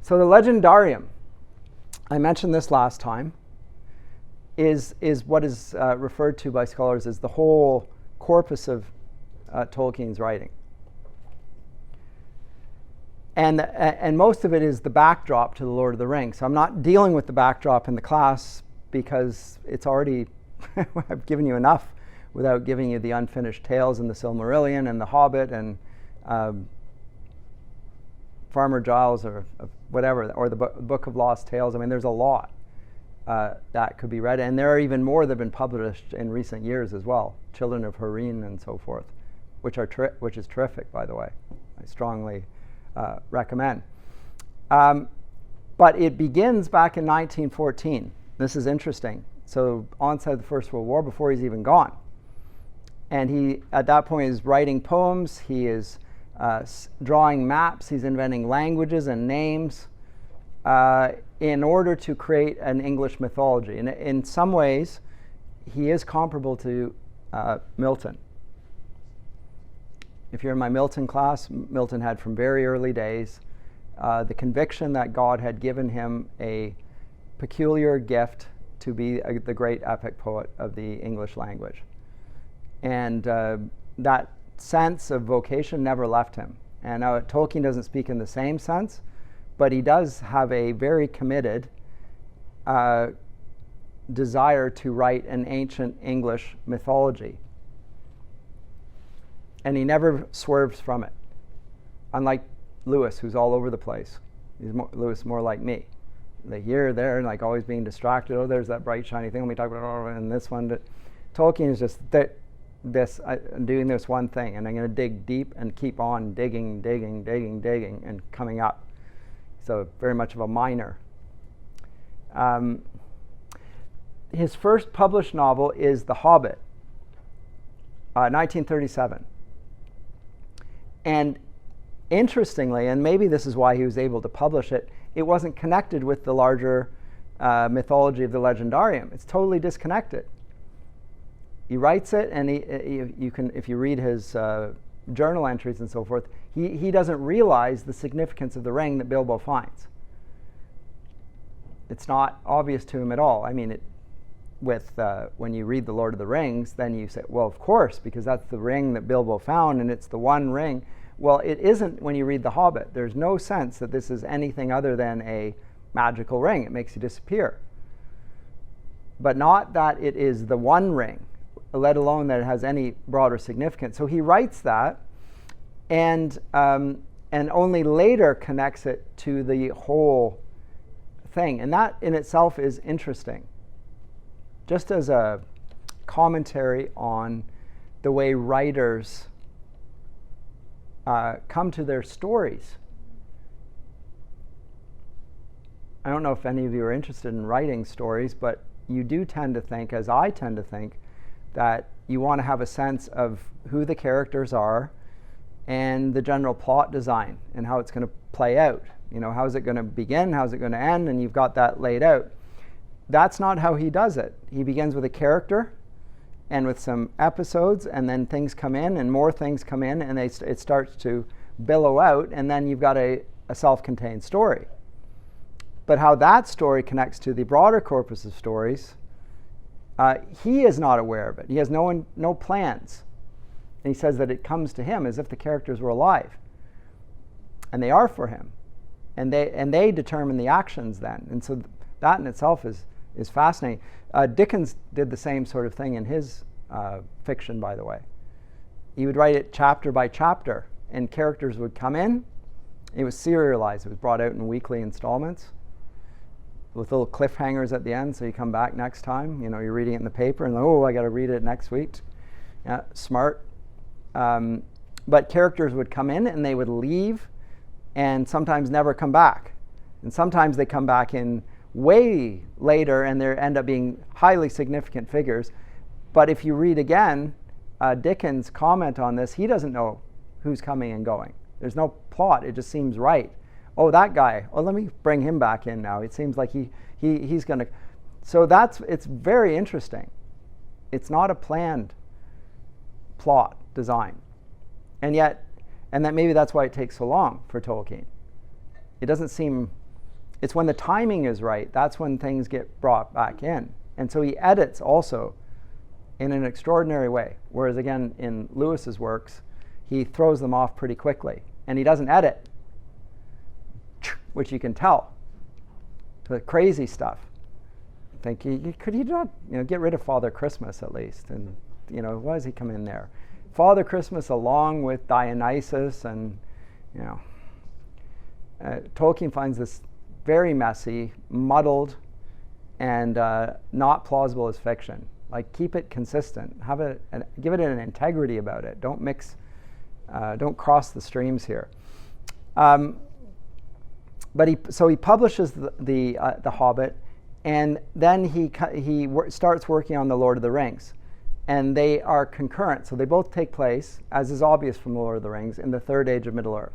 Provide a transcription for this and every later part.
So the Legendarium, I mentioned this last time, is what is referred to by scholars as the whole corpus of Tolkien's writing. And most of it is the backdrop to the Lord of the Rings. So I'm not dealing with the backdrop in the class because it's already, I've given you enough without giving you the unfinished tales in the Silmarillion and the Hobbit and Farmer Giles or whatever, or the Book of Lost Tales. I mean, there's a lot that could be read, and there are even more that have been published in recent years as well. Children of Húrin and so forth, which is terrific, by the way. I strongly recommend. But it begins back in 1914. This is interesting. So onset of the First World War, before he's even gone. And he, at that point, is writing poems. He is drawing maps. He's inventing languages and names in order to create an English mythology. And in some ways, he is comparable to Milton. If you're in my Milton class, Milton had from very early days the conviction that God had given him a peculiar gift to be the great epic poet of the English language. And that sense of vocation never left him. And Tolkien doesn't speak in the same sense, but he does have a very committed desire to write an ancient English mythology. And he never swerves from it. Unlike Lewis, who's all over the place. Lewis more like me. Like here, there, and like always being distracted. Oh, there's that bright, shiny thing. Let me talk about and this one. Tolkien is just I'm doing this one thing, and I'm going to dig deep and keep on digging, and coming up. So very much of a miner. His first published novel is The Hobbit, 1937. And interestingly, and maybe this is why he was able to publish it, it wasn't connected with the larger mythology of the Legendarium. It's totally disconnected. He writes it, and you can, if you read his journal entries and so forth, he doesn't realize the significance of the ring that Bilbo finds. It's not obvious to him at all. I mean, when you read The Lord of the Rings, then you say, well, of course, because that's the ring that Bilbo found, and it's the one ring. Well, it isn't when you read The Hobbit. There's no sense that this is anything other than a magical ring. It makes you disappear. But not that it is the one ring, let alone that it has any broader significance. So he writes that, and only later connects it to the whole thing. And that in itself is interesting. Just as a commentary on the way writers come to their stories. I don't know if any of you are interested in writing stories, but you do tend to think, as I tend to think, that you want to have a sense of who the characters are and the general plot design and how it's going to play out. You know, how is it going to begin? How's it going to end? And you've got that laid out. That's not how he does it. He begins with a character and with some episodes, and then things come in and more things come in, and it starts to billow out, and then you've got a self-contained story. But how that story connects to the broader corpus of stories, he is not aware of it. He has no plans. And he says that it comes to him as if the characters were alive. And they are for him. And they determine the actions then. And so that in itself is fascinating. Dickens did the same sort of thing in his fiction, by the way. He would write it chapter by chapter, and characters would come in. It was serialized. It was brought out in weekly installments with little cliffhangers at the end, so you come back next time. You know, you're reading it in the paper, and I got to read it next week. Yeah, smart. But characters would come in, and they would leave, and sometimes never come back. And sometimes they come back in way later, and they end up being highly significant figures. But if you read again, Dickens' comment on this, he doesn't know who's coming and going. There's no plot. It just seems right. Oh, that guy. Oh, let me bring him back in now. It seems like he's going to. So it's very interesting. It's not a planned plot design, and that maybe that's why it takes so long for Tolkien. It doesn't seem It's when the timing is right, that's when things get brought back in. And so he edits also in an extraordinary way. Whereas again, in Lewis's works, he throws them off pretty quickly. And he doesn't edit, which you can tell. The crazy stuff. I think could he not, get rid of Father Christmas at least? And, why does he come in there? Father Christmas along with Dionysus and, Tolkien finds this very messy, muddled, and not plausible as fiction. Like, keep it consistent. Give it an integrity about it. Don't mix, don't cross the streams here. But he publishes the Hobbit, and then he starts working on the Lord of the Rings, and they are concurrent. So they both take place, as is obvious from the Lord of the Rings, in the Third Age of Middle-earth.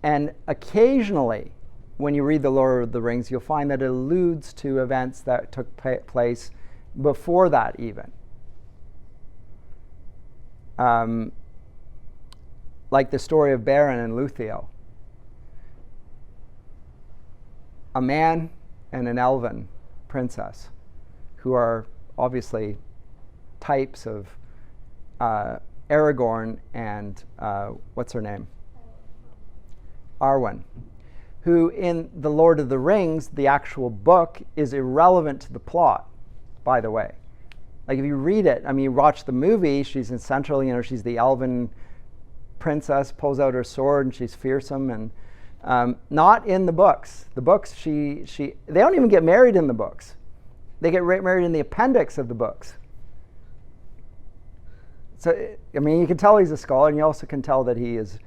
And occasionally, when you read the Lord of the Rings, you'll find that it alludes to events that took place before that even. Like the story of Beren and Luthien. A man and an elven princess, who are obviously types of Aragorn and what's her name? Arwen, who in The Lord of the Rings, the actual book, is irrelevant to the plot, by the way. Like, if you read it, you watch the movie, she's essentially, she's the elven princess, pulls out her sword, and she's fearsome, and not in the books. The books, they don't even get married in the books. They get married in the appendix of the books. So, you can tell he's a scholar, and you also can tell that he is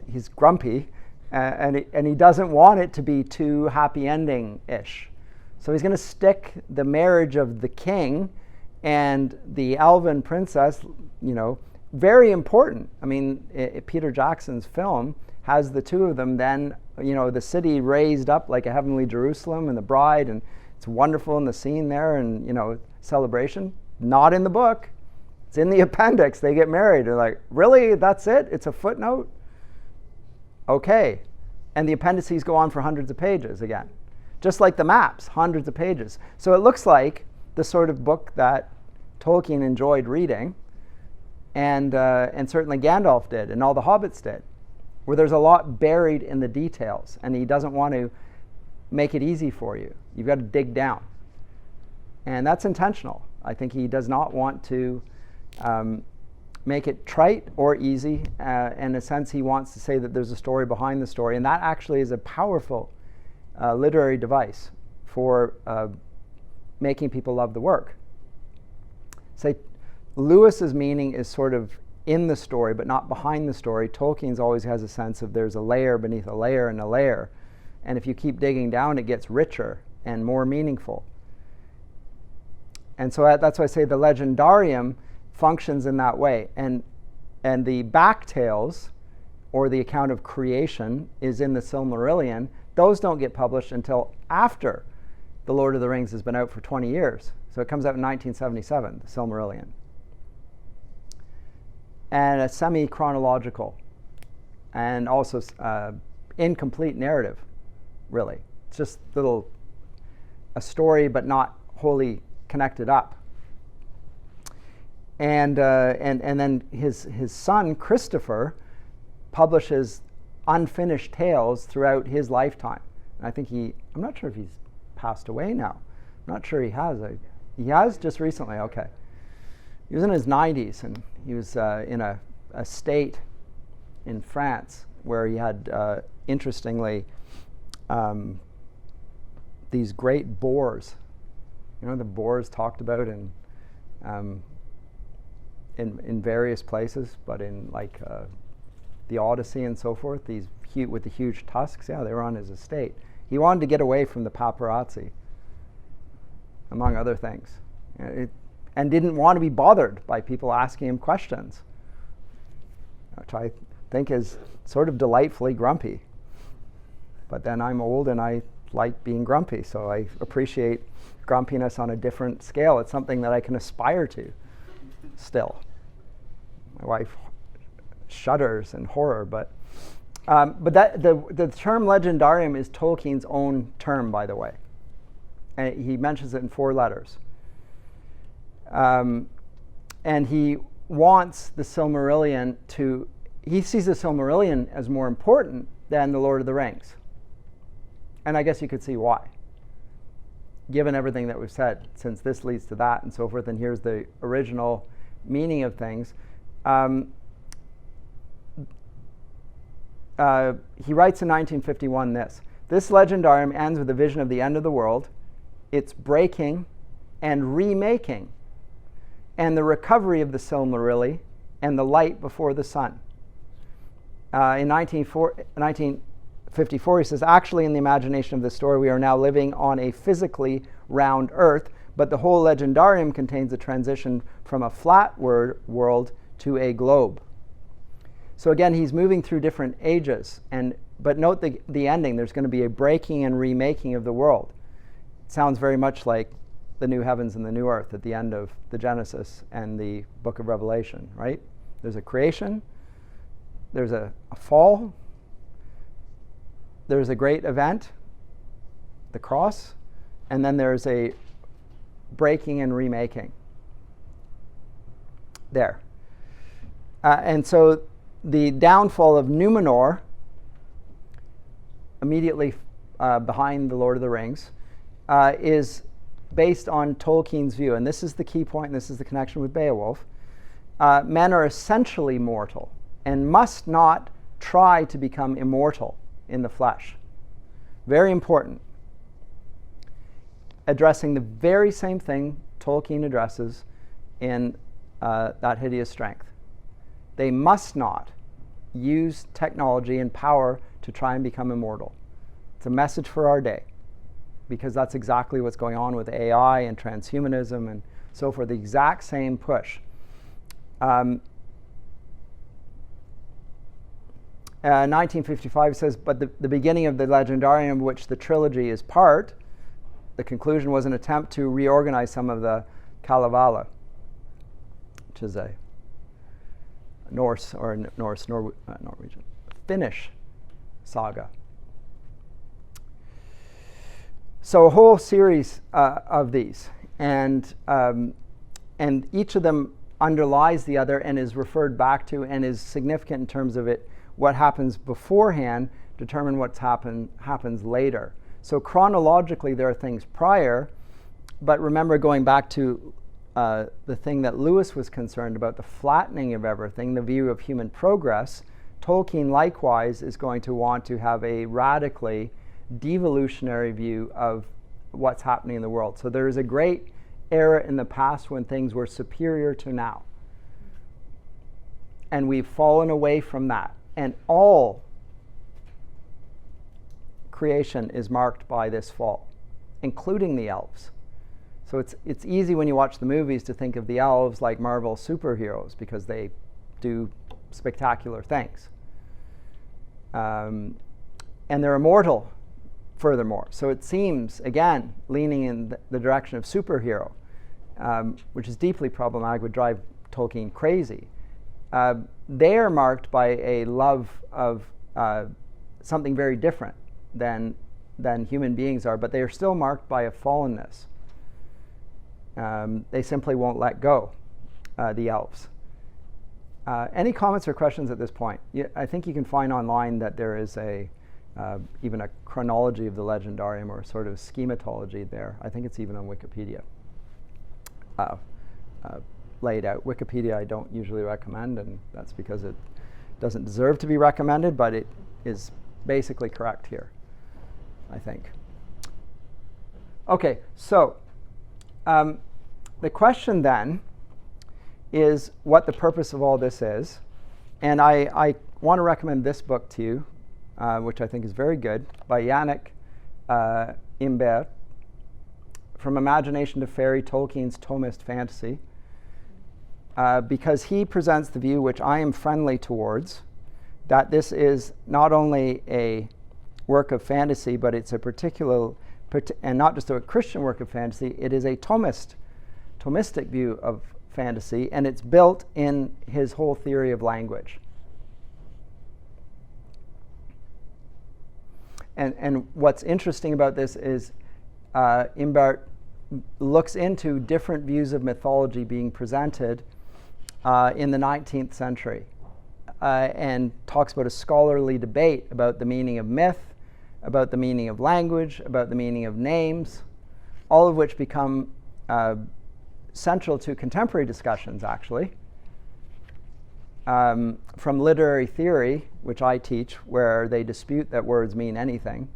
he's grumpy, and he doesn't want it to be too happy ending-ish. So he's going to stick the marriage of the king and the elven princess, very important. Peter Jackson's film has the two of them then, the city raised up like a heavenly Jerusalem and the bride, and it's wonderful in the scene there and, celebration. Not in the book. It's in the appendix. They get married. They're like, really? That's it? It's a footnote? Okay. And the appendices go on for hundreds of pages again. Just like the maps, hundreds of pages. So it looks like the sort of book that Tolkien enjoyed reading, and certainly Gandalf did, and all the hobbits did, where there's a lot buried in the details, and he doesn't want to make it easy for you. You've got to dig down. And that's intentional. I think he does not want to make it trite or easy. In a sense, he wants to say that there's a story behind the story, and that actually is a powerful literary device for making people love the work. Say, Lewis's meaning is sort of in the story, but not behind the story. Tolkien's always has a sense of there's a layer beneath a layer and a layer. And if you keep digging down, it gets richer and more meaningful. And so that's why I say the Legendarium functions in that way. And the back tales, or the account of creation, is in the Silmarillion. Those don't get published until after The Lord of the Rings has been out for 20 years. So it comes out in 1977, the Silmarillion. And a semi-chronological and also incomplete narrative, really. It's just a story, but not wholly connected up. And then his son, Christopher, publishes unfinished tales throughout his lifetime. And I think I'm not sure if he's passed away now. I'm not sure he has. He has just recently, okay. He was in his 90s, and he was in a state in France where he had, interestingly, these great boars. The boars talked about in various places, but in the Odyssey and so forth, these with the huge tusks, they were on his estate. He wanted to get away from the paparazzi, among other things. And didn't want to be bothered by people asking him questions, which I think is sort of delightfully grumpy. But then I'm old and I like being grumpy, so I appreciate grumpiness on a different scale. It's something that I can aspire to still. My wife shudders in horror. But that the term legendarium is Tolkien's own term, by the way. And he mentions it in 4 letters. And he wants the Silmarillion he sees the Silmarillion as more important than the Lord of the Rings. And I guess you could see why, given everything that we've said, since this leads to that and so forth, and here's the original meaning of things. He writes in 1951 this legendarium ends with a vision of the end of the world, its breaking and remaking, and the recovery of the Silmarilli and the light before the sun. In 1954, he says, actually, in the imagination of the story, we are now living on a physically round Earth, but the whole legendarium contains a transition from a flat world to a globe. So again, he's moving through different ages, but note the ending. There's going to be a breaking and remaking of the world. It sounds very much like the new heavens and the new earth at the end of the Genesis and the book of Revelation, right? There's a creation, there's a fall, there's a great event, the cross, and then there's a breaking and remaking. There. And so the downfall of Numenor, immediately behind the Lord of the Rings, is based on Tolkien's view. And this is the key point, and this is the connection with Beowulf. Men are essentially mortal and must not try to become immortal in the flesh. Very important. Addressing the very same thing Tolkien addresses in That Hideous Strength. They must not use technology and power to try and become immortal. It's a message for our day, because that's exactly what's going on with AI and transhumanism and so forth, the exact same push. 1955 says, but the beginning of the Legendarium, which the trilogy is part, the conclusion was an attempt to reorganize some of the Kalevala, which is a Norwegian, Finnish saga. So a whole series of these, and each of them underlies the other and is referred back to and is significant in terms of what happens beforehand determine what happens later. So chronologically there are things prior, but remember, going back to the thing that Lewis was concerned about, the flattening of everything, the view of human progress, Tolkien likewise is going to want to have a radically devolutionary view of what's happening in the world. So there is a great era in the past when things were superior to now. And we've fallen away from that. And all creation is marked by this fall, including the elves. So it's easy when you watch the movies to think of the elves like Marvel superheroes because they do spectacular things. And they're immortal, furthermore. So it seems, again, leaning in the direction of superhero, which is deeply problematic, would drive Tolkien crazy. They are marked by a love of something very different than human beings are, but they are still marked by a fallenness. They simply won't let go, the elves. Any comments or questions at this point? I think you can find online that there is even a chronology of the Legendarium, or a sort of schematology there. I think it's even on Wikipedia laid out. Wikipedia I don't usually recommend, and that's because it doesn't deserve to be recommended, but it is basically correct here, I think. Okay, so the question then is what the purpose of all this is. And I want to recommend this book to you, which I think is very good, by Yannick Imbert, From Imagination to Fairy, Tolkien's Thomist Fantasy, because he presents the view, which I am friendly towards, that this is not only a work of fantasy, but it's a particular, and not just a Christian work of fantasy, it is a Thomistic view of fantasy, and it's built in his whole theory of language. and what's interesting about this is Imbart looks into different views of mythology being presented in the 19th century and talks about a scholarly debate about the meaning of myth, about the meaning of language, about the meaning of names, all of which become central to contemporary discussions, actually. From literary theory, which I teach, where they dispute that words mean anything.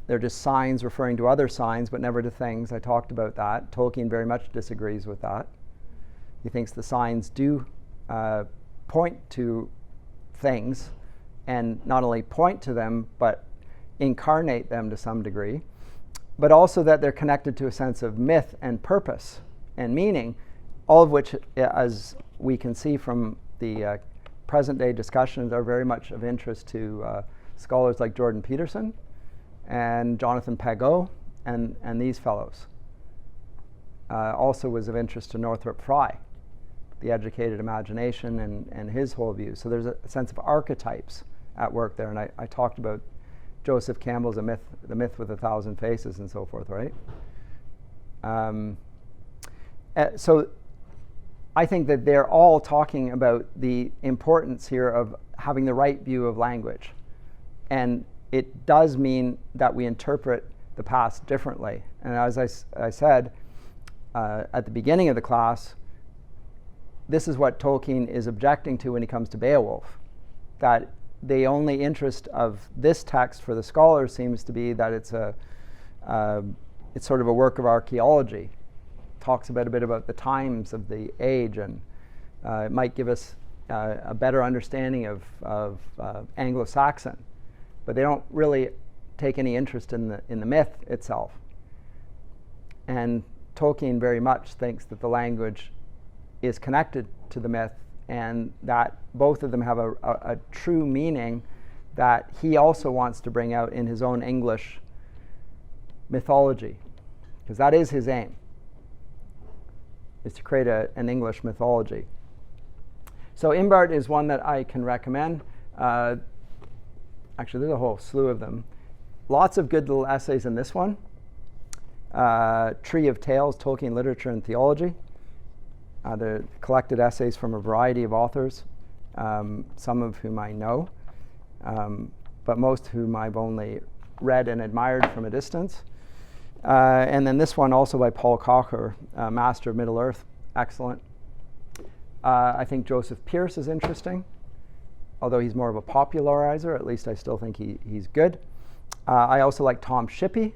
They're just signs referring to other signs, but never to things. I talked about that. Tolkien very much disagrees with that. He thinks the signs do point to things, and not only point to them, but incarnate them to some degree, but also that they're connected to a sense of myth and purpose and meaning, all of which, as we can see from the present day discussions, are very much of interest to scholars like Jordan Peterson and Jonathan Pageau and these fellows. Also was of interest to Northrop Frye, the educated imagination and his whole view. So there's a sense of archetypes at work there, and I talked about Joseph Campbell's The Myth with a Thousand Faces and so forth, right? So I think that they're all talking about the importance here of having the right view of language. And it does mean that we interpret the past differently. And as I said at the beginning of the class, this is what Tolkien is objecting to when he comes to Beowulf, that the only interest of this text for the scholars seems to be that it's sort of a work of archaeology. Talks a bit about the times of the age, and it might give us a better understanding of Anglo-Saxon, but they don't really take any interest in the myth itself. And Tolkien very much thinks that the language is connected to the myth, and that both of them have a true meaning that he also wants to bring out in his own English mythology, because that is his aim, is to create an English mythology. So Imbart is one that I can recommend. Actually, there's a whole slew of them. Lots of good little essays in this one. Tree of Tales, Tolkien Literature and Theology. They're collected essays from a variety of authors, some of whom I know, but most whom I've only read and admired from a distance. And then this one also by Paul Cocker, Master of Middle-earth, excellent. I think Joseph Pearce is interesting, although he's more of a popularizer. At least I still think he's good. I also like Tom Shippey,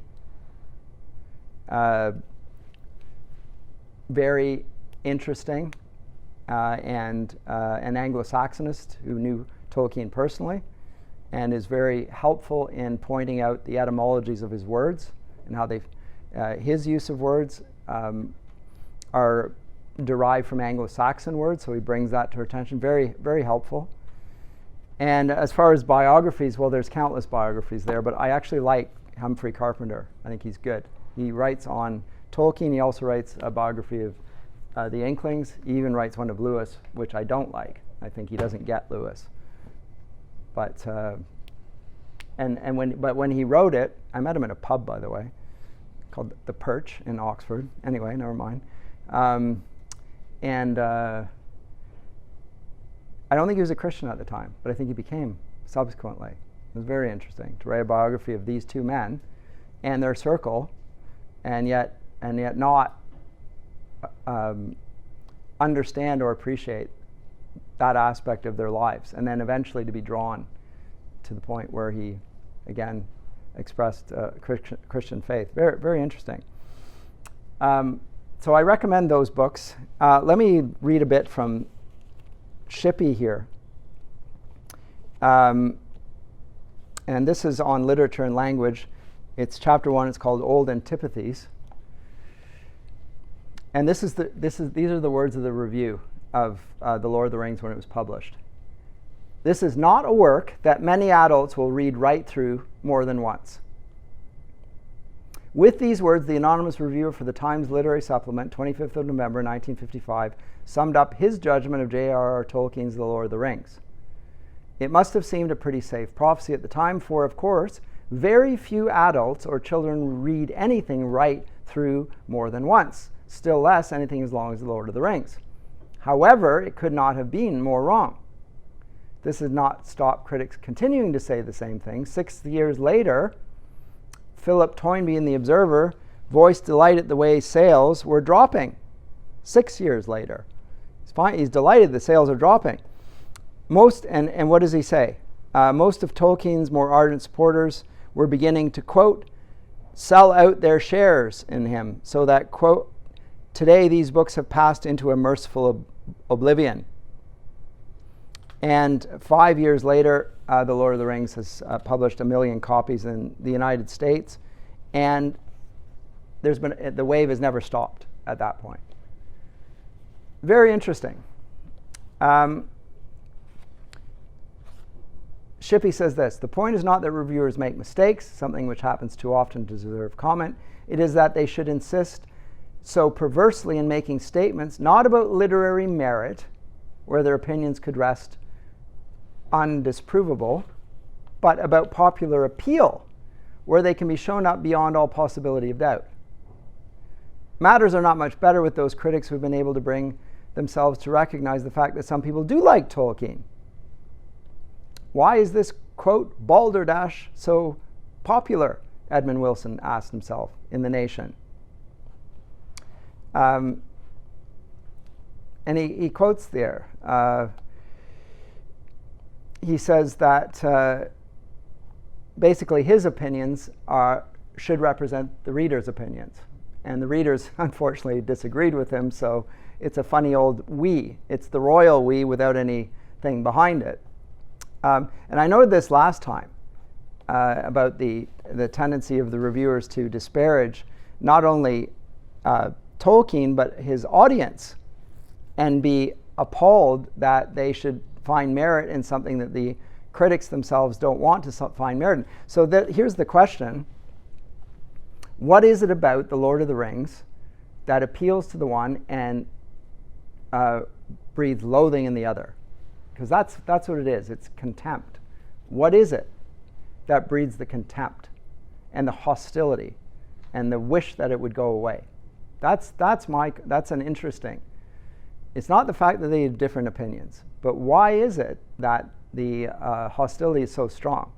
very interesting, and an Anglo-Saxonist who knew Tolkien personally, and is very helpful in pointing out the etymologies of his words and how his use of words are derived from Anglo-Saxon words, so he brings that to our attention. Very, very helpful. And as far as biographies, well, there's countless biographies there, but I actually like Humphrey Carpenter. I think he's good. He writes on Tolkien. He also writes a biography of the Inklings. He even writes one of Lewis, which I don't like. I think he doesn't get Lewis. But when he wrote it, I met him at a pub, by the way, called The Perch in Oxford. Anyway, never mind. I don't think he was a Christian at the time, but I think he became subsequently. It was very interesting to write a biography of these two men and their circle, and yet not understand or appreciate that aspect of their lives, and then eventually to be drawn to the point where he, again, expressed Christian faith. Very, very interesting. So I recommend those books. Let me read a bit from Shippey here. And this is on literature and language. It's chapter 1. It's called Old Antipathies. And these are the words of the review of The Lord of the Rings when it was published. This is not a work that many adults will read right through more than once. With these words, the anonymous reviewer for the Times Literary Supplement, 25th of November, 1955, summed up his judgment of J. R. R. Tolkien's The Lord of the Rings. It must have seemed a pretty safe prophecy at the time, for, of course, very few adults or children read anything right through more than once, still less anything as long as The Lord of the Rings. However, it could not have been more wrong. This has not stopped critics continuing to say the same thing. 6 years later, Philip Toynbee in The Observer voiced delight at the way sales were dropping. 6 years later. He's delighted the sales are dropping. And what does he say? Most of Tolkien's more ardent supporters were beginning to, quote, sell out their shares in him, so that, quote, today these books have passed into a merciful oblivion. And 5 years later, The Lord of the Rings has published 1 million copies in the United States, and the wave has never stopped at that point. Very interesting. Shippey says this: the point is not that reviewers make mistakes, something which happens too often to deserve comment. It is that they should insist so perversely in making statements not about literary merit, where their opinions could rest undisprovable, but about popular appeal, where they can be shown up beyond all possibility of doubt. Matters are not much better with those critics who've been able to bring themselves to recognize the fact that some people do like Tolkien. Why is this, quote, balderdash so popular? Edmund Wilson asked himself in The Nation. And he quotes there. He says that basically his opinions should represent the reader's opinions. And the readers, unfortunately, disagreed with him, so it's a funny old we. It's the royal we without anything behind it. And I noted this last time about the tendency of the reviewers to disparage not only Tolkien, but his audience, and be appalled that they should find merit in something that the critics themselves don't want to find merit in. So here's the question. What is it about The Lord of the Rings that appeals to the one and breathes loathing in the other? Because that's what it is. It's contempt. What is it that breeds the contempt and the hostility and the wish that it would go away? That's an interesting. It's not the fact that they have different opinions, but why is it that the hostility is so strong?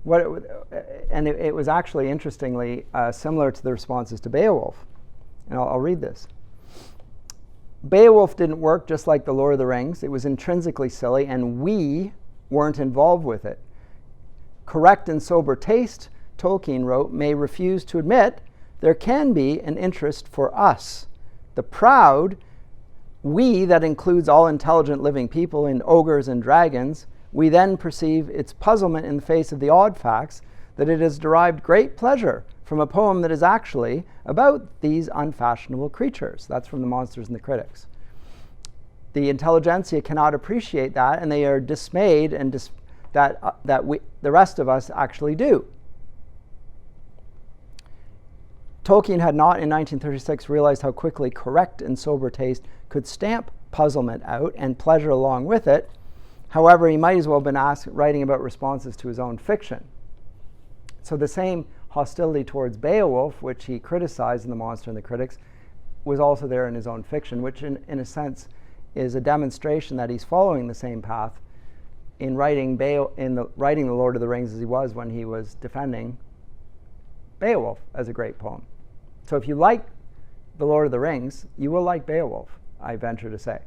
It was actually, interestingly, similar to the responses to Beowulf. And I'll read this. Beowulf didn't work just like The Lord of the Rings. It was intrinsically silly, and we weren't involved with it. Correct and sober taste, Tolkien wrote, may refuse to admit there can be an interest for us. The proud, we that includes all intelligent living people in ogres and dragons, we then perceive its puzzlement in the face of the odd facts that it has derived great pleasure from a poem that is actually about these unfashionable creatures. That's from The Monsters and the Critics. The intelligentsia cannot appreciate that, and they are dismayed and that the rest of us actually do. Tolkien had not in 1936 realized how quickly correct and sober taste could stamp puzzlement out and pleasure along with it. However, he might as well have been writing about responses to his own fiction. So the same hostility towards Beowulf, which he criticized in The Monster and the Critics, was also there in his own fiction, which in a sense is a demonstration that he's following the same path in writing The Lord of the Rings as he was when he was defending Beowulf as a great poem. So if you like The Lord of the Rings, you will like Beowulf, I venture to say.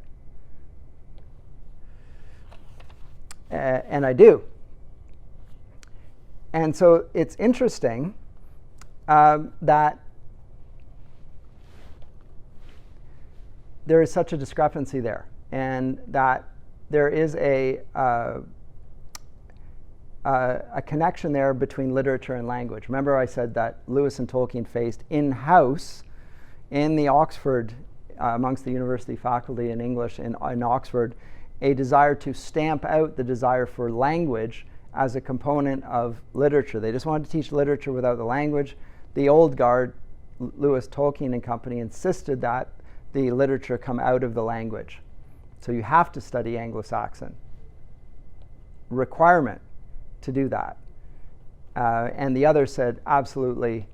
And I do. And so it's interesting that there is such a discrepancy there, and that there is a connection there between literature and language. Remember I said that Lewis and Tolkien faced in-house in the Oxford, amongst the university faculty in English in Oxford, a desire to stamp out the desire for language as a component of literature. They just wanted to teach literature without the language. The old guard, Lewis, Tolkien and company, insisted that the literature come out of the language. So you have to study Anglo-Saxon. Requirement to do that. And the others said, absolutely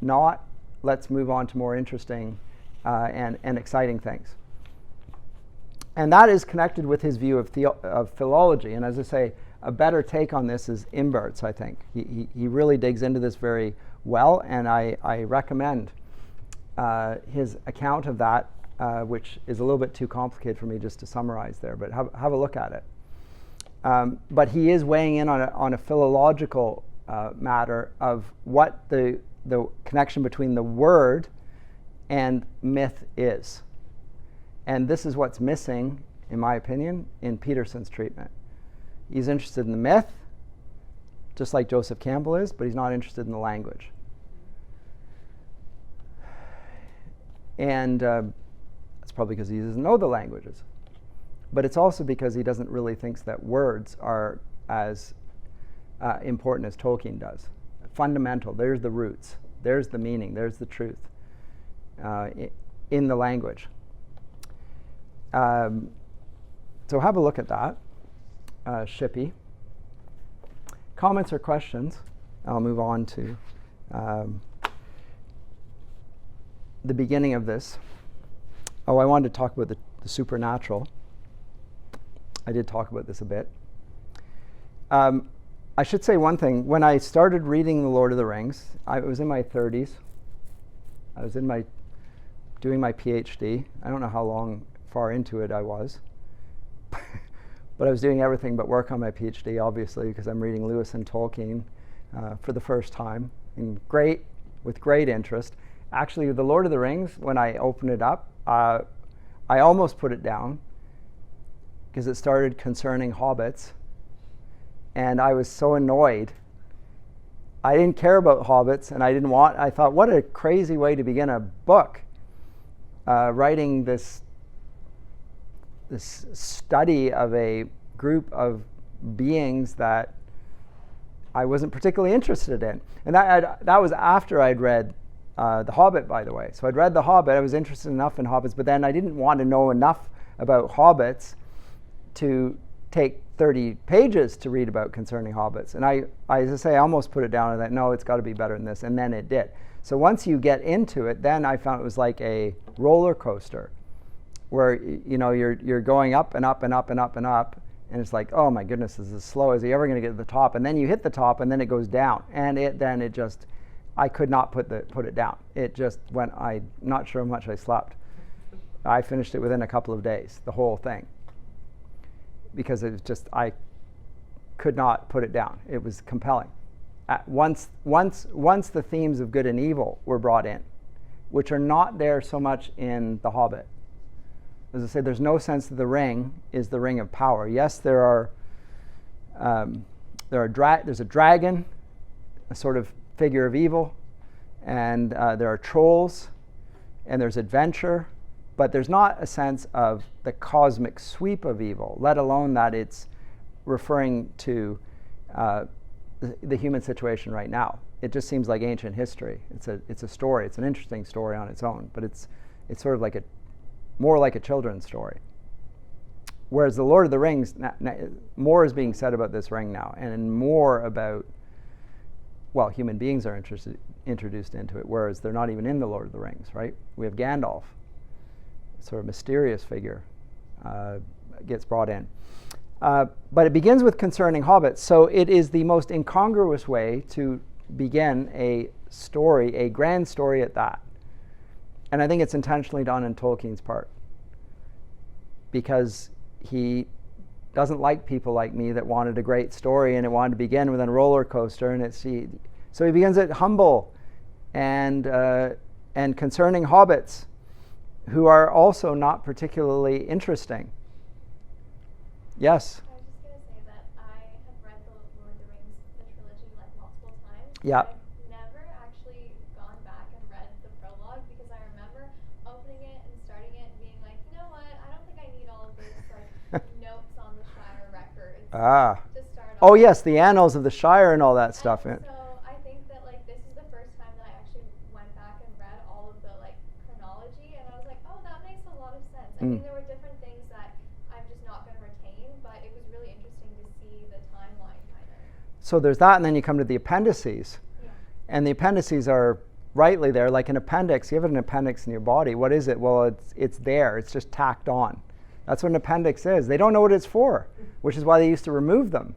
not. Let's move on to more interesting and exciting things. And that is connected with his view of philology. And as I say, a better take on this is Imbert's, I think. He really digs into this very well, and I recommend his account of that, which is a little bit too complicated for me just to summarize there, but have a look at it. But he is weighing in on a philological matter of what the connection between the word and myth is. And this is what's missing, in my opinion, in Peterson's treatment. He's interested in the myth, just like Joseph Campbell is, but he's not interested in the language. And that's probably because he doesn't know the languages. But it's also because he doesn't really think that words are as important as Tolkien does. Fundamental, there's the roots, there's the meaning, there's the truth in the language. So have a look at that, Shippy. Comments or questions? I'll move on to the beginning of this. Oh, I wanted to talk about the supernatural. I did talk about this a bit. I should say one thing. When I started reading The Lord of the Rings, I was in my 30s. I was doing my PhD. I don't know how far into it I was. But I was doing everything but work on my PhD, obviously, because I'm reading Lewis and Tolkien for the first time with great interest. Actually, The Lord of the Rings, when I opened it up, I almost put it down because it started concerning hobbits. And I was so annoyed. I didn't care about hobbits, and I thought, what a crazy way to begin a book, writing this study of a group of beings that I wasn't particularly interested in. And that was after I'd read The Hobbit, by the way. So I'd read The Hobbit, I was interested enough in hobbits, but then I didn't want to know enough about hobbits to take 30 pages to read about concerning hobbits. And I as I say, I almost put it down and thought, no, it's got to be better than this, and then it did. So once you get into it, then I found it was like a roller coaster, where you're going up and up and up and up and up, and it's like, oh my goodness, this is as slow as you're ever going to get to the top. And then you hit the top, and then it goes down, and I could not put it down. It just went. I'm not sure how much I slept. I finished it within a couple of days, the whole thing, because it was just, I could not put it down. It was compelling. Once the themes of good and evil were brought in, which are not there so much in The Hobbit. As I say, there's no sense that the ring is the ring of power. Yes, there's a dragon, a sort of figure of evil, and there are trolls, and there's adventure, but there's not a sense of the cosmic sweep of evil, let alone that it's referring to the human situation right now. It just seems like ancient history. It's a story. It's an interesting story on its own, but it's sort of like more like a children's story. Whereas The Lord of the Rings, more is being said about this ring now, and more about, well, human beings are introduced into it, whereas they're not even in The Lord of the Rings, right? We have Gandalf, sort of mysterious figure, gets brought in. But it begins with concerning hobbits, so it is the most incongruous way to begin a story, a grand story at that. And I think it's intentionally done in Tolkien's part, because he doesn't like people like me that wanted a great story and it wanted to begin with a roller coaster, and so he begins it humble and concerning hobbits, who are also not particularly interesting. Yes? I was just going to say that I have read the Lord of the Rings, the trilogy, like multiple times. Yeah. I've never actually gone back and read the prologue, because I remember opening it and starting it and being like, you know what, I don't think I need all of this like notes on the Shire records to start off. Oh yes, the annals of the Shire and all that stuff. And so I think that like this is the first time that I actually went back and read all of the like chronology, and I was like, oh, that makes a lot of sense. I think there were different things that I'm just not going to retain, but it was really interesting to see the timeline kind of. So there's that, and then you come to the appendices. Yeah. And the appendices are rightly there, like an appendix. You have an appendix in your body. What is it? Well, it's there. It's just tacked on. That's what an appendix is. They don't know what it's for, which is why they used to remove them.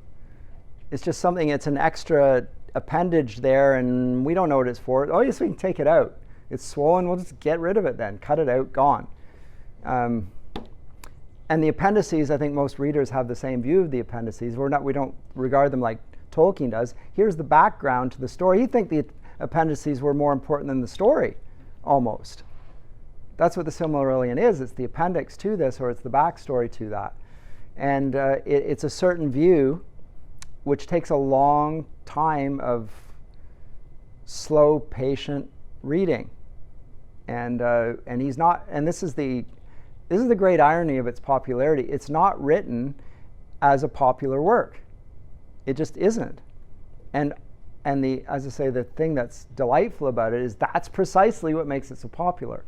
It's just something, it's an extra appendage there, and we don't know what it's for. Oh, yes, we can take it out. It's swollen. We'll just get rid of it then. Cut it out. Gone. And the appendices, I think most readers have the same view of the appendices. We don't regard them like Tolkien does. Here's the background to the story. He'd think the appendices were more important than the story, almost. That's what the Silmarillion is. It's the appendix to this, or it's the backstory to that. And it's a certain view which takes a long time of slow, patient reading. And he's not, and this is the great irony of its popularity. It's not written as a popular work. It just isn't. And as I say, the thing that's delightful about it is that's precisely what makes it so popular.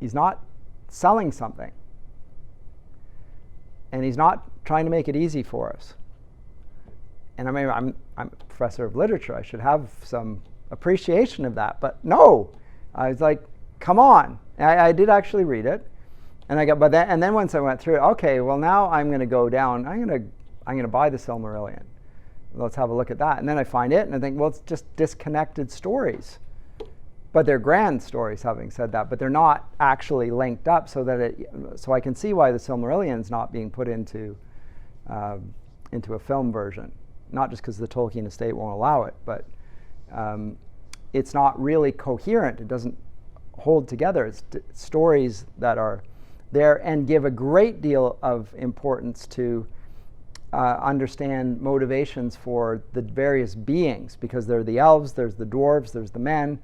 He's not selling something. And he's not trying to make it easy for us. And I mean, I'm a professor of literature. I should have some appreciation of that. But no, I was like, come on. I did actually read it. And then once I went through it, okay, well now I'm going to go down. I'm going to buy the Silmarillion. Let's have a look at that. And then I find it and I think, well, it's just disconnected stories. But they're grand stories, having said that, but they're not actually linked up so I can see why the Silmarillion is not being put into a film version. Not just because the Tolkien estate won't allow it, but it's not really coherent. It doesn't hold together. It's stories that are there and give a great deal of importance to understand motivations for the various beings, because there are the elves, there's the dwarves, there's the men,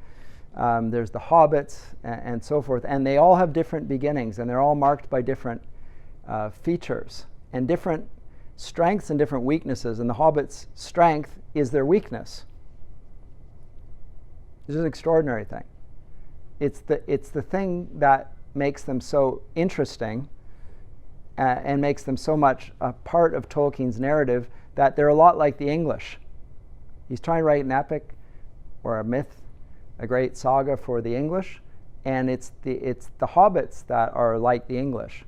there's the hobbits, and so forth. And they all have different beginnings, and they're all marked by different features and different strengths and different weaknesses. And the hobbits' strength is their weakness. This is an extraordinary thing. It's the thing that makes them so interesting and makes them so much a part of Tolkien's narrative, that they're a lot like the English. He's trying to write an epic or a myth, a great saga for the English, and it's the hobbits that are like the English.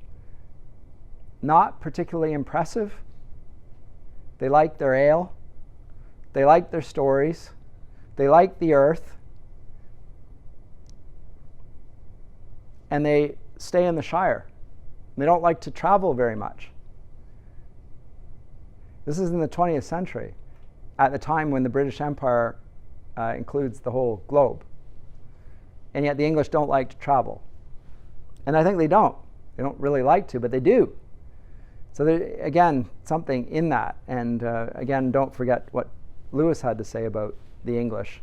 Not particularly impressive. They like their ale. They like their stories. They like the earth. And they stay in the Shire. They don't like to travel very much. This is in the 20th century, at the time when the British Empire includes the whole globe. And yet the English don't like to travel. And I think they don't. They don't really like to, but they do. So there, again, something in that. And again, don't forget what Lewis had to say about the English,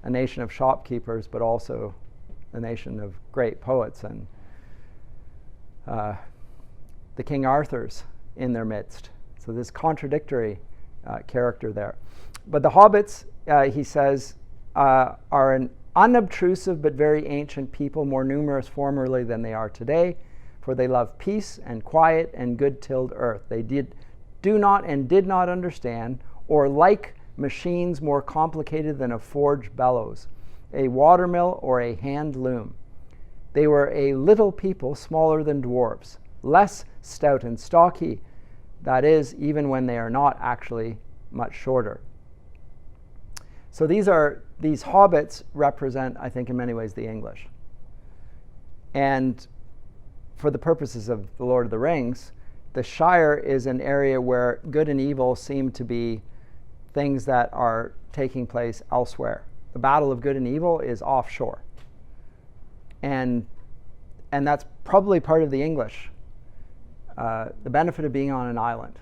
a nation of shopkeepers, but also a nation of great poets, and the King Arthurs in their midst. So this contradictory character there. But the hobbits, he says, are an unobtrusive but very ancient people, more numerous formerly than they are today, for they love peace and quiet and good-tilled earth. They do not and did not understand, or like machines more complicated than a forged bellows, a watermill or a hand loom. They were a little people, smaller than dwarves, less stout and stocky, that is, even when they are not actually much shorter. So these hobbits represent, I think, in many ways, the English. And for the purposes of The Lord of the Rings, the Shire is an area where good and evil seem to be things that are taking place elsewhere. The battle of good and evil is offshore. And that's probably part of the English. The benefit of being on an island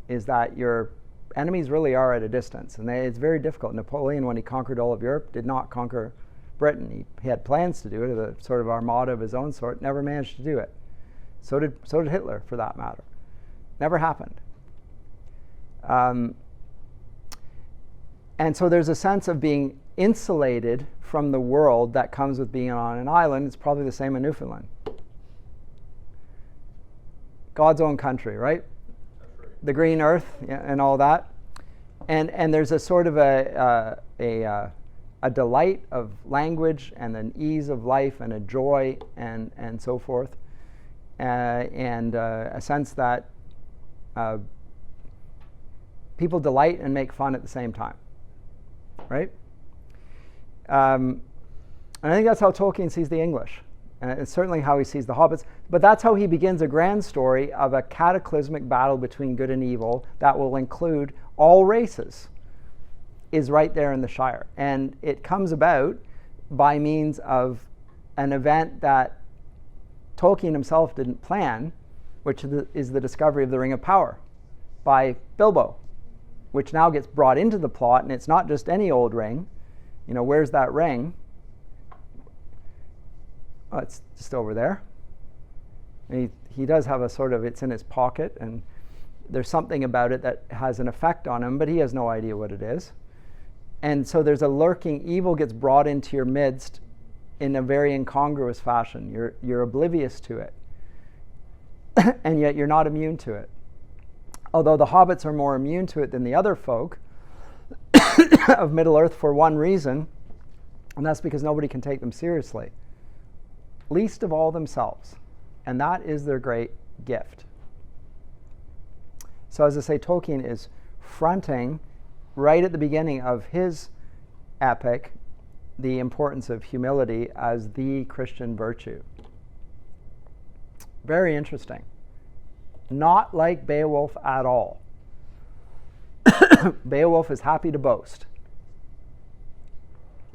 is that your enemies really are at a distance, and it's very difficult. Napoleon, when he conquered all of Europe, did not conquer Britain. He had plans to do it, a sort of armada of his own sort, never managed to do it. So did Hitler, for that matter. Never happened. And so there's a sense of being insulated from the world that comes with being on an island. It's probably the same in Newfoundland. God's own country, right? That's right. The green earth, yeah, and all that. And there's a sort of a delight of language and an ease of life and a joy and so forth. And a sense that people delight and make fun at the same time, right? And I think that's how Tolkien sees the English. And it's certainly how he sees the hobbits. But that's how he begins a grand story of a cataclysmic battle between good and evil that will include all races, is right there in the Shire. And it comes about by means of an event that Tolkien himself didn't plan, which is the discovery of the Ring of Power by Bilbo, which now gets brought into the plot. And it's not just any old ring. You know, where's that ring? Oh, it's just over there. And he does have a sort of, it's in his pocket, and there's something about it that has an effect on him, but he has no idea what it is. And so there's a lurking evil gets brought into your midst in a very incongruous fashion. You're oblivious to it, and yet you're not immune to it. Although the hobbits are more immune to it than the other folk of Middle-earth for one reason, and that's because nobody can take them seriously. Least of all themselves. And that is their great gift. So as I say, Tolkien is fronting right at the beginning of his epic the importance of humility as the Christian virtue. Very interesting. Not like Beowulf at all. Beowulf is happy to boast.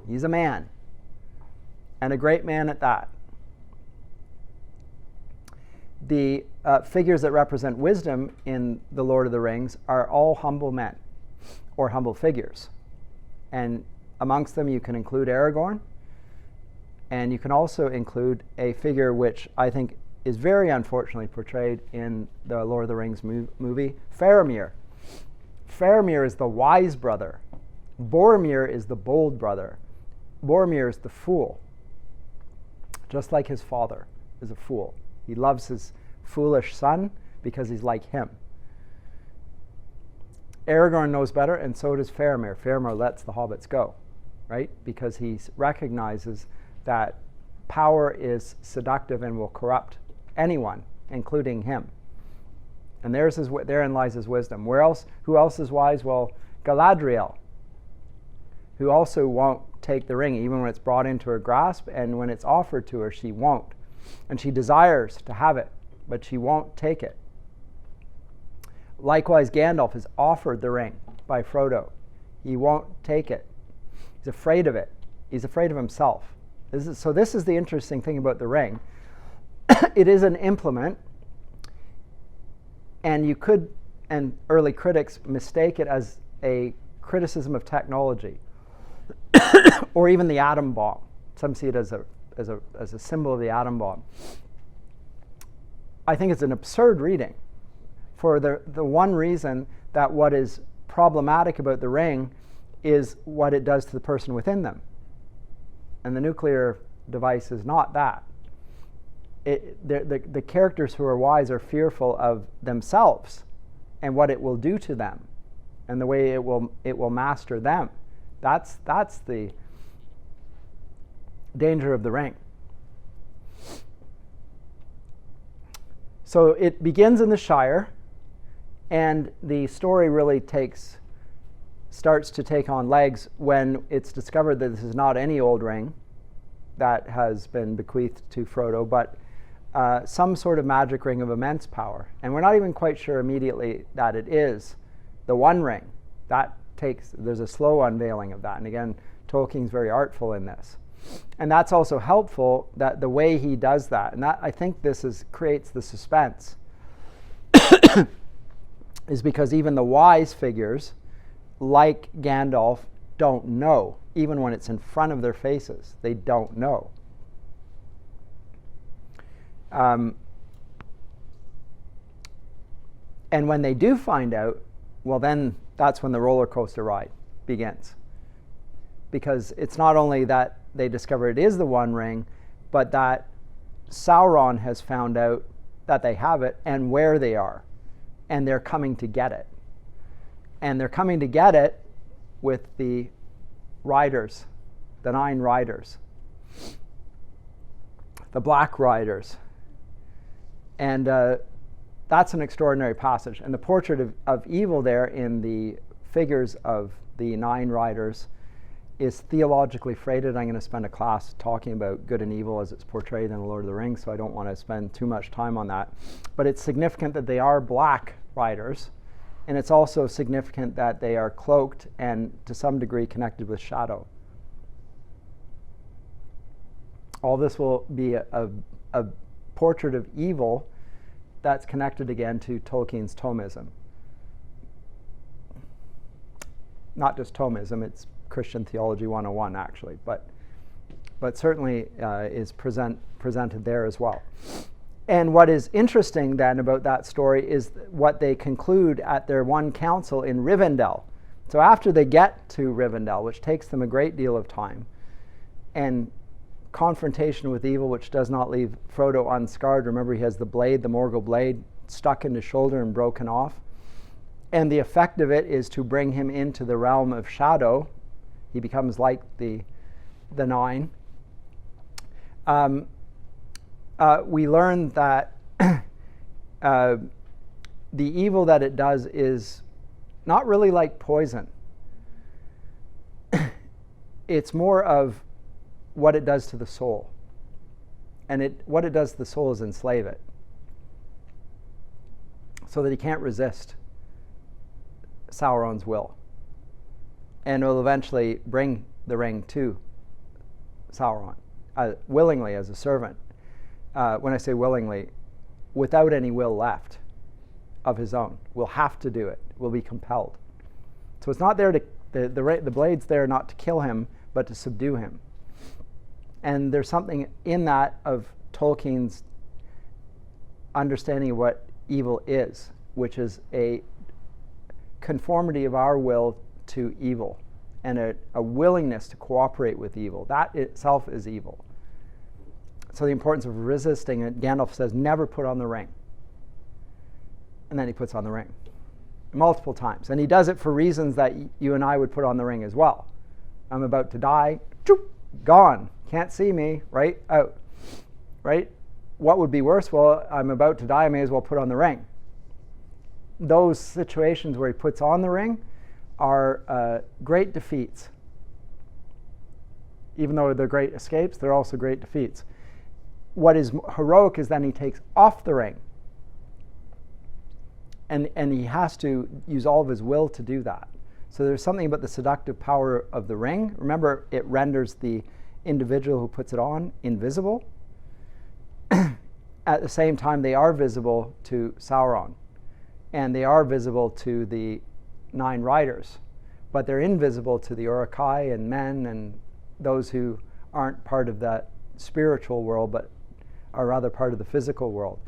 He's a man, and a great man at that. The figures that represent wisdom in The Lord of the Rings are all humble men, or humble figures. And amongst them you can include Aragorn, and you can also include a figure which I think is very unfortunately portrayed in the Lord of the Rings movie, Faramir. Faramir is the wise brother. Boromir is the bold brother. Boromir is the fool, just like his father is a fool. He loves his foolish son because he's like him. Aragorn knows better, and so does Faramir. Faramir lets the hobbits go, right? Because he recognizes that power is seductive and will corrupt anyone, including him. And therein lies his wisdom. Who else is wise? Well, Galadriel, who also won't take the ring, even when it's brought into her grasp, and when it's offered to her, she won't. And she desires to have it, but she won't take it. Likewise, Gandalf is offered the ring by Frodo. He won't take it. He's afraid of it. He's afraid of himself. This is the interesting thing about the ring. It is an implement, and you could, and early critics mistake it as a criticism of technology, or even the atom bomb. Some see it as a symbol of the atom bomb. I think it's an absurd reading, for the one reason that what is problematic about the ring is what it does to the person within them. And the nuclear device is not that. The characters who are wise are fearful of themselves and what it will do to them and the way it will master them. That's the danger of the ring. So it begins in the Shire, and the story really starts to take on legs when it's discovered that this is not any old ring that has been bequeathed to Frodo, but some sort of magic ring of immense power. And we're not even quite sure immediately that it is the One Ring. There's a slow unveiling of that. And again, Tolkien's very artful in this. And that's also helpful, that the way he does that, and that, I think this creates the suspense, is because even the wise figures, like Gandalf, don't know. Even when it's in front of their faces, they don't know. And when they do find out, well, then that's when the roller coaster ride begins. Because it's not only that they discover it is the One Ring, but that Sauron has found out that they have it and where they are. And they're coming to get it. And they're coming to get it with the riders, the 9 riders, the Black Riders. And that's an extraordinary passage. And the portrait of evil there in the figures of the 9 riders is theologically freighted. I'm going to spend a class talking about good and evil as it's portrayed in The Lord of the Rings, so I don't want to spend too much time on that. But it's significant that they are black riders, and it's also significant that they are cloaked and to some degree connected with shadow. All this will be a portrait of evil that's connected again to Tolkien's Thomism. Not just Thomism, it's Christian Theology 101 actually, but certainly is presented there as well. And what is interesting then about that story is what they conclude at their one council in Rivendell. So after they get to Rivendell, which takes them a great deal of time, and confrontation with evil, which does not leave Frodo unscarred. Remember, he has the blade, the Morgul blade, stuck in his shoulder and broken off. And the effect of it is to bring him into the realm of shadow. He becomes like the 9. We learn that the evil that it does is not really like poison. It's more of what it does to the soul. And what it does to the soul is enslave it, so that he can't resist Sauron's will. And will eventually bring the ring to Sauron, willingly as a servant. When I say willingly, without any will left of his own. Will have to do it, will be compelled. So it's not there to, the blade's there not to kill him, but to subdue him. And there's something in that of Tolkien's understanding of what evil is, which is a conformity of our will to evil and a willingness to cooperate with evil. That itself is evil. So the importance of resisting it, Gandalf says, never put on the ring. And then he puts on the ring multiple times. And he does it for reasons that you and I would put on the ring as well. I'm about to die, gone, can't see me, right, out, right? What would be worse? Well, I'm about to die, I may as well put on the ring. Those situations where he puts on the ring are great defeats. Even though they're great escapes, they're also great defeats. What is heroic is then he takes off the ring. And he has to use all of his will to do that. So there's something about the seductive power of the ring. Remember, it renders the individual who puts it on invisible. At the same time, they are visible to Sauron. And they are visible to the 9 riders. But they're invisible to the Uruk-hai and men and those who aren't part of that spiritual world, but are rather part of the physical world.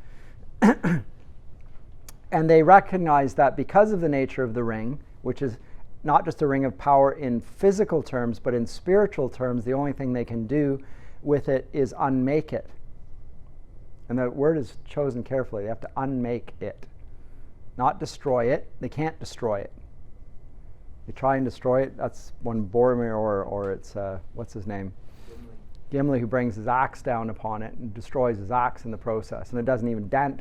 And they recognize that because of the nature of the ring, which is not just a ring of power in physical terms, but in spiritual terms, the only thing they can do with it is unmake it. And the word is chosen carefully. They have to unmake it, not destroy it. They can't destroy it. They try and destroy it. That's when Boromir or it's, what's his name? Gimli, who brings his axe down upon it and destroys his axe in the process. And it doesn't even dent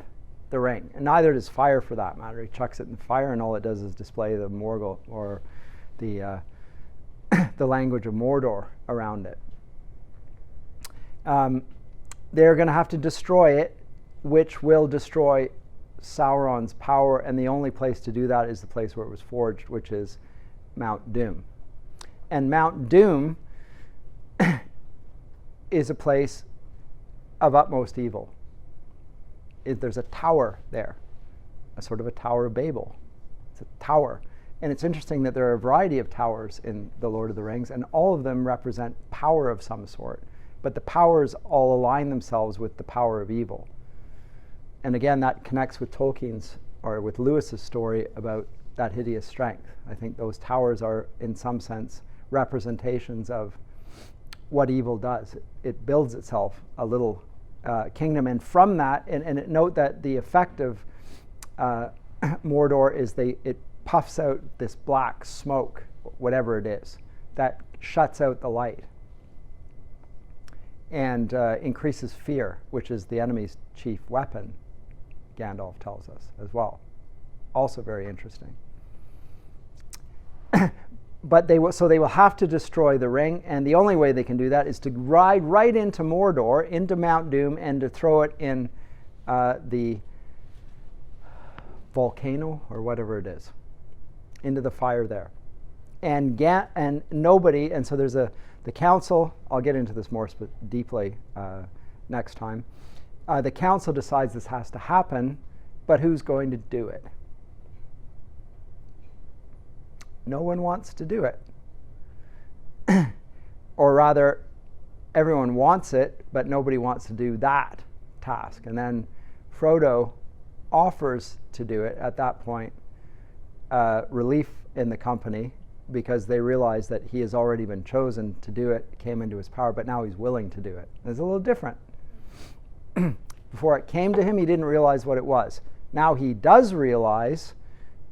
the ring. And neither does fire, for that matter. He chucks it in fire, and all it does is display the Morgul, or the the language of Mordor around it. They're going to have to destroy it, which will destroy Sauron's power, and the only place to do that is the place where it was forged, which is Mount Doom. And Mount Doom is a place of utmost evil. There's a tower there, a sort of a Tower of Babel. It's a tower. And it's interesting that there are a variety of towers in The Lord of the Rings, and all of them represent power of some sort. But the powers all align themselves with the power of evil. And again, that connects with Tolkien's, or with Lewis's story about that hideous strength. I think those towers are, in some sense, representations of what evil does. It builds itself a little kingdom, and from that, and note that the effect of Mordor is it puffs out this black smoke, whatever it is, that shuts out the light and increases fear, which is the enemy's chief weapon, Gandalf tells us as well. Also very interesting. But they will have to destroy the ring, and the only way they can do that is to ride right into Mordor, into Mount Doom, and to throw it in the volcano or whatever it is, into the fire there. And nobody, and so there's the council. I'll get into this more deeply next time. The council decides this has to happen, but who's going to do it? No one wants to do it. Or rather, everyone wants it, but nobody wants to do that task. And then Frodo offers to do it at that point, relief in the company, because they realize that he has already been chosen to do it, came into his power, but now he's willing to do it. It's a little different. Before it came to him, he didn't realize what it was. Now he does realize,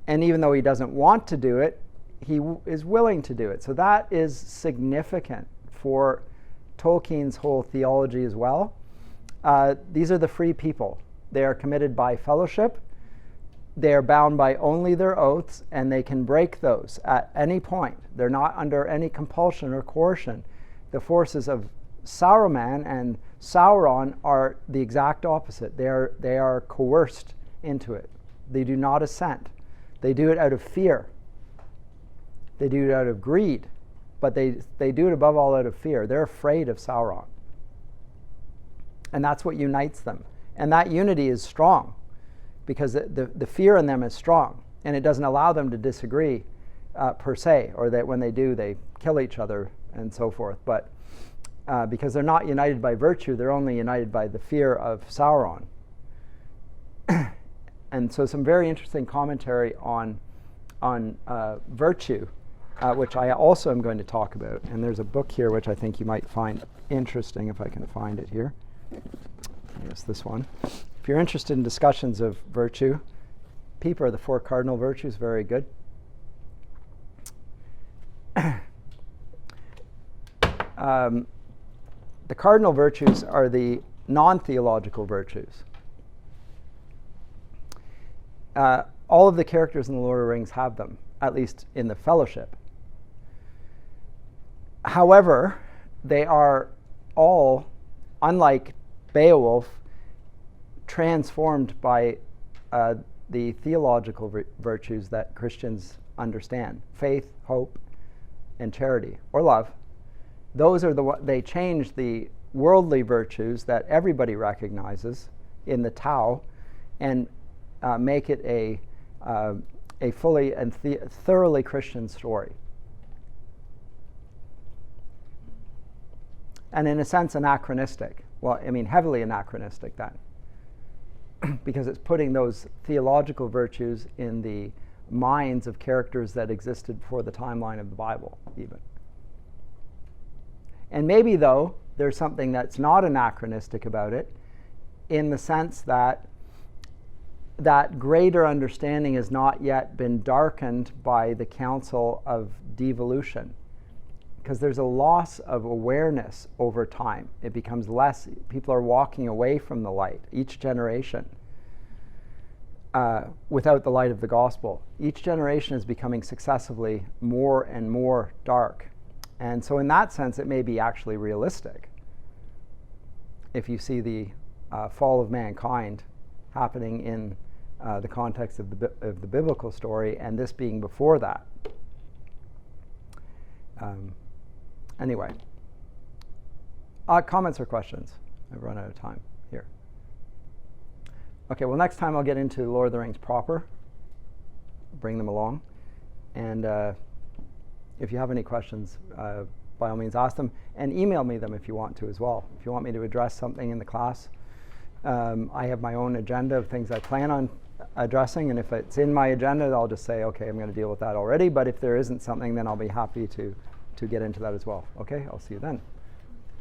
and even though he doesn't want to do it, he is willing to do it. So that is significant for Tolkien's whole theology as well. These are the free people. They are committed by fellowship. They are bound by only their oaths, and they can break those at any point. They're not under any compulsion or coercion. The forces of Saruman and Sauron are the exact opposite. They are coerced into it. They do not assent. They do it out of fear. They do it out of greed, but they do it above all out of fear. They're afraid of Sauron. And that's what unites them. And that unity is strong because the fear in them is strong, and it doesn't allow them to disagree per se, or that when they do, they kill each other and so forth. But because they're not united by virtue, they're only united by the fear of Sauron. And so some very interesting commentary on virtue, which I also am going to talk about. And there's a book here which I think you might find interesting, if I can find it here. Yes, this one. If you're interested in discussions of virtue, Pieper of the Four Cardinal Virtues, very good. The cardinal virtues are the non-theological virtues. All of the characters in the Lord of the Rings have them, at least in the Fellowship. However, they are all, unlike Beowulf, transformed by the theological virtues that Christians understand: faith, hope, and charity, or love. Those are they change the worldly virtues that everybody recognizes in the Tao and make it a fully and thoroughly Christian story. And in a sense, anachronistic. Well, I mean, heavily anachronistic then, because it's putting those theological virtues in the minds of characters that existed before the timeline of the Bible, even. And maybe, though, there's something that's not anachronistic about it, in the sense that that greater understanding has not yet been darkened by the counsel of devolution, because there's a loss of awareness over time. It becomes less, people are walking away from the light, each generation, without the light of the gospel. Each generation is becoming successively more and more dark. And so in that sense, it may be actually realistic if you see the fall of mankind happening in the context of the biblical story, and this being before that. Anyway, comments or questions? I've run out of time here. Okay, well, next time I'll get into Lord of the Rings proper, bring them along, and if you have any questions, by all means ask them, and email me them if you want to as well. If you want me to address something in the class, I have my own agenda of things I plan on addressing, and if it's in my agenda, I'll just say, okay, I'm going to deal with that already. But if there isn't something, then I'll be happy to get into that as well. Okay, I'll see you then.